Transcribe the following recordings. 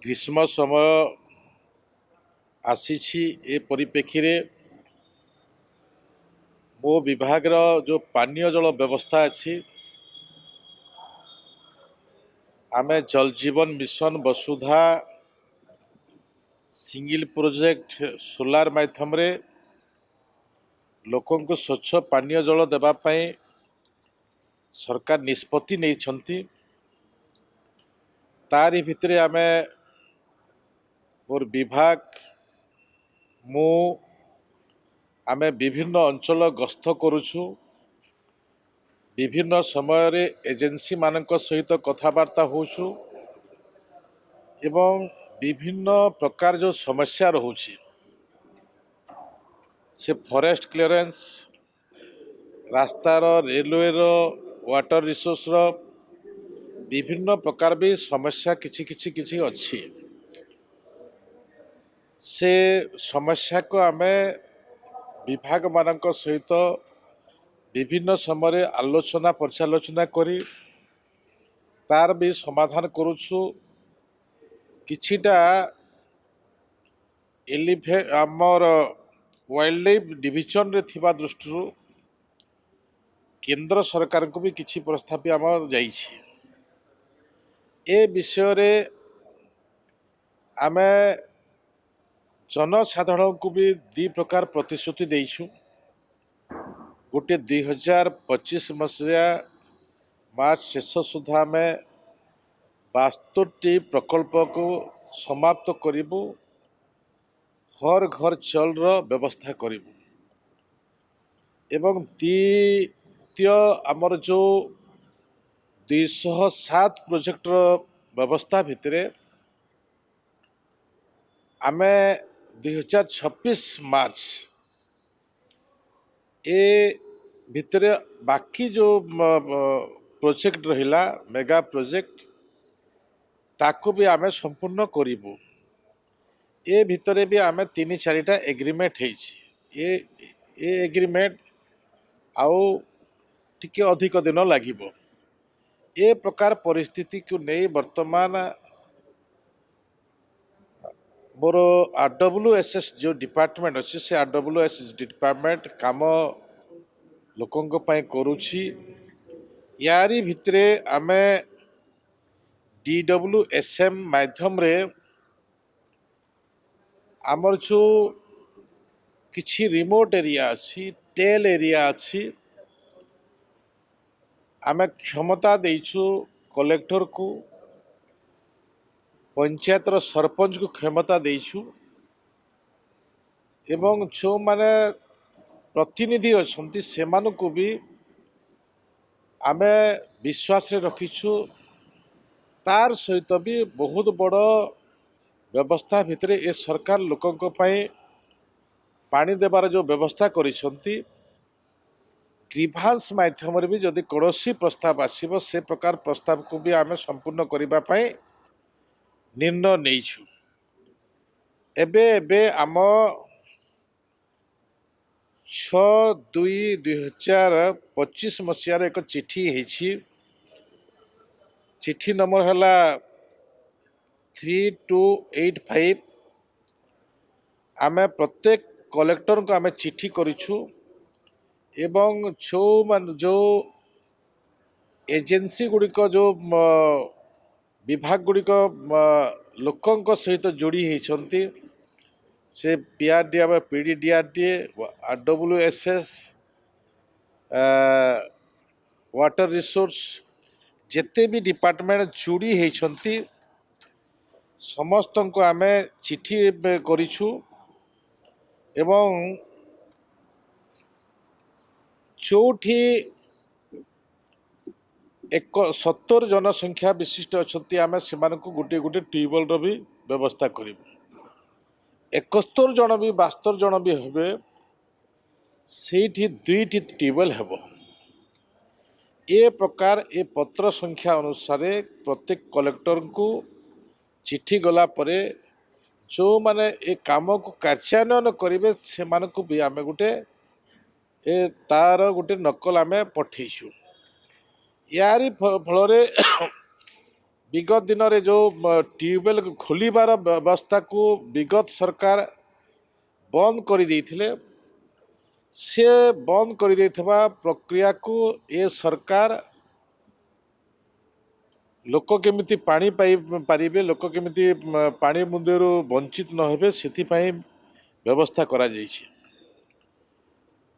ग्रीष्म समय आसी ए परिप्रेक्षी रे मो विभाग जो पानीय जल व्यवस्था अच्छी आमे जल जीवन मिशन वसुधा सिंगल प्रोजेक्ट सोलार माध्यम रे लोकों को स्वच्छ पानीय जल देवाई सरकार निष्पत्ति नहीं छंती। तारी भितरे आमे मोर विभाग मु आमे विभिन्न अंचल गस्थ करुछु। विभिन्न समय रे एजेंसी मानक सहित कथबार्ता होछु एवं विभिन्न प्रकार जो समस्या रहुछि से फॉरेस्ट क्लियरेंस रास्तार रेलवे वाटर रिसोर्स विभिन्न प्रकार भी समस्या किछि किछि किछि अछि। से समस्या को आमे विभाग मानक सहित विभिन्न समय आलोचना पर्यालोचना करी तार भी समाधान करुछु। किछिटा आमर वाइल्ड लाइफ डिविजन रे थिबा दृष्टि केंद्र सरकार को भी किछि प्रस्ताव भी आम जाइछि। ए विषय रे आमे जनसाधारण को भी दी प्रकार प्रतिश्रुति देइछु। गोटे 2025 मसीहा मार्च शेष सुधा आम 72टी प्रकल्प को समाप्त करिबु। हर घर चल व्यवस्था करिबु एवं द्वितीय आमर जो 207 प्रोजेक्ट व्यवस्था भितरे आमे 2026 मार्च ए भितरे बाकी जो प्रोजेक्ट रहिला मेगा प्रोजेक्ट ताको भी आमे संपूर्ण करिबु। ए भितरे भी आमे 3-4टा एग्रीमेंट हेछि। ए एग्रीमेंट आउ टिके अधिक दिन लागिबो। ए प्रकार परिस्थिति को नहीं वर्तमान मोर RWSS जो डिपार्टमेंट अच्छे से RWSS डिपार्टमेंट काम लोकों पाई करुछि। यारी भितरे आमे DWSM माध्यम रे आमर जो किछि रिमोट एरिया अच्छी टेल एरिया अच्छी आमे क्षमता देइछु कलेक्टर को पंचायत सरपंच को क्षमता देइछु एवं जो माने प्रतिनिधि अच्छी से को भी आमे विश्वास रे रखीछु। तार सहित भी बहुत बड़ व्यवस्था भितरे ए सरकार लोकों पाई पानी देवार जो व्यवस्था करिसंती ग्रीभांस माध्यम भी जदि कौनसी प्रस्ताव आसीबो से प्रकार प्रस्ताव को भी आमे संपूर्ण करिबा पाई निर्णय नेइछु। एबे एबे आम 6/2/2025 मसीहार एक चिठी हेछि। चिठी नंबर हला 3285। आमे प्रत्येक कलेक्टर को आमे चिठी करिछु एवं जो एजेंसी गुड़िक जो विभाग गुड़िक लोकों सहित जोड़ी होती से PRD PDDRD RWSS water resource जेते भी डिपार्टमेंट जोड़ी होती समस्त को आमे चिठी करिछु एवं चौठी 70 जनसंख्या विशिष्ट अच्छी आम से गोटे गोटे ट्यूबवेल भी व्यवस्था करूँ। 71 जन भी 72 जन भी हे से 2टी ट्यूबवेल हेब। ए प्रकार ए पत्र संख्या अनुसार प्रत्येक कलेक्टर को चिठी गला परे जो माने ए काम को कार्यान्वयन करेंगे से भी आम गोटे ए तार गोटे नकल आम पठेइछु। यारी फल विगत दिन में जो ट्यूबवेल खोलिबार व्यवस्था को विगत सरकार बंद कर देइथिले से बंद कर देइथबा प्रक्रिया को ए सरकार लोक केमिति पानी पाई पारिबे लोक केमिति पानी मुंदेरु वंचित न हेबे सेथिपाई व्यवस्था करा जाइछि।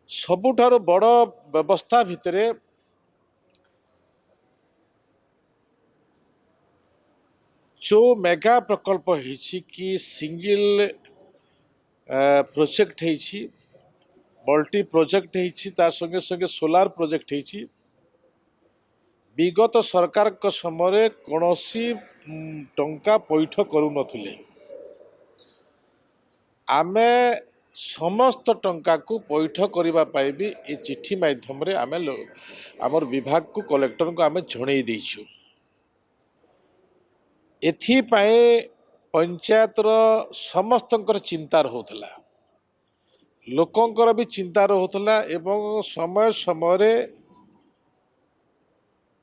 सबुठारु बड़ व्यवस्था भितरे जो मेगा प्रकल्प होइछि कि सिंगल प्रोजेक्ट होइछि मल्टी प्रोजेक्ट होइछि ता संगे संगे सोलार प्रोजेक्ट होइछि विगत सरकार का समय कौनसी टंका पैठ करू नथिले आमे समस्त टंका को पैठ करबा पाई भी ए चिट्ठी माध्यम रे आमे आमर विभाग को कलेक्टर को आमे जणै दैछु। एथिपाई पंचायतर समस्तंकर चिंता होतला लोकंकर भी चिंता होतला एवं समय समय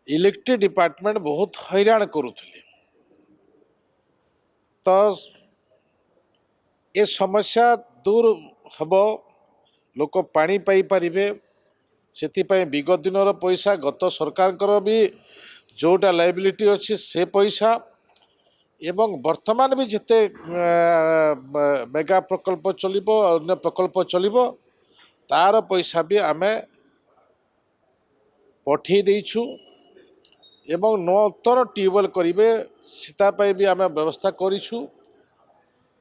इलेक्ट्रिक डिपार्टमेंट बहुत हैरान करुले तो ये समस्या दूर हम लोक पानी पाई पारिबे सेथिपाई विगत दिनर पैसा गत सरकार भी जोटा लायबिलिटी अच्छी से पैसा एवं वर्तमान भी जिते मेगा प्रकल्प चलिबो अन्य प्रकल्प चलिबो तार पैसा भी आमे पठे देइछु एवं नूतन ट्यूबवेल करिवे सीतापाई भी आमे व्यवस्था करिछु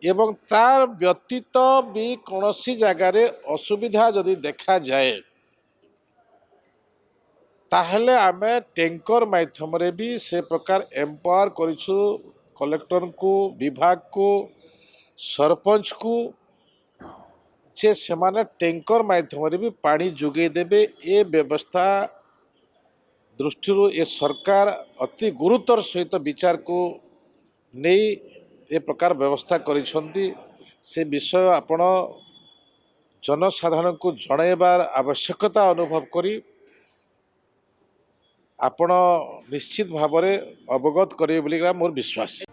एवं तार व्यतीत भी कौनसी जगार असुविधा जदि देखा जाए ताहले आमे टैंकर माध्यम रे भी से प्रकार एम्पावर करिछु कलेक्टर को विभाग को सरपंच को जे सेमाने टैंकर माध्यम रे भी पानी जोगे देबे ए व्यवस्था दृष्टि ए सरकार अति गुरुतर सहित विचार को नहीं ए प्रकार व्यवस्था करिसंती से विषय आपण जनसाधारण को जणाइबार आवश्यकता अनुभव करी आपण निश्चित भाव अवगत करेंगे बोली मोर विश्वास।